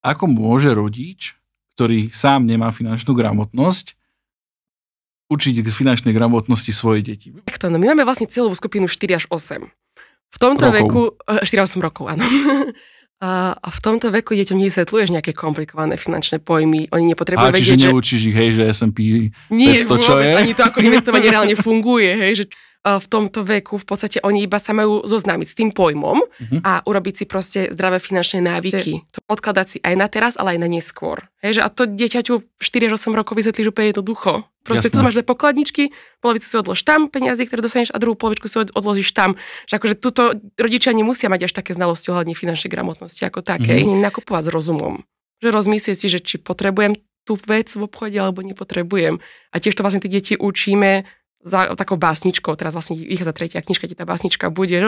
ako môže rodič, ktorý sám nemá finančnú gramotnosť, učiť k finančnej gramotnosti svoje deti? Takto, no my máme vlastne cieľovú skupinu 4 až 8. V tomto veku, 4-8 rokov, áno. A v tomto veku deťom nevysvetľuješ nejaké komplikované finančné pojmy. Oni nepotrebujú vedieť, čiže neučíš ich, hej, že S&P 500 čo je? Ani to, ako investovanie reálne funguje, hej, že v tomto veku v podstate oni iba sa majú zoznámiť s tým pojmom a urobiť si proste zdravé finančné návyky. To odkladať si aj na teraz, ale aj na neskôr. Hej, že a to dieťaťu 4-8 rokov vysvetlíš úplne jednoducho. Proste tu máš dve pokladničky, polovicu si odlož tam, peniaze, ktoré dostaneš, a druhú polovičku si odložíš tam. Že akože tuto rodičia nemusia mať až také znalosti ohľadne finančnej gramotnosti ako také. Nakupovať s rozumom. Že rozmyslieť si, že či potrebujem tú vec v obchode alebo nepotrebujem. A tiež to vlastne tie deti učíme za takou básničkou. Teraz vlastne vychádza tretia knižka, kde tá básnička bude.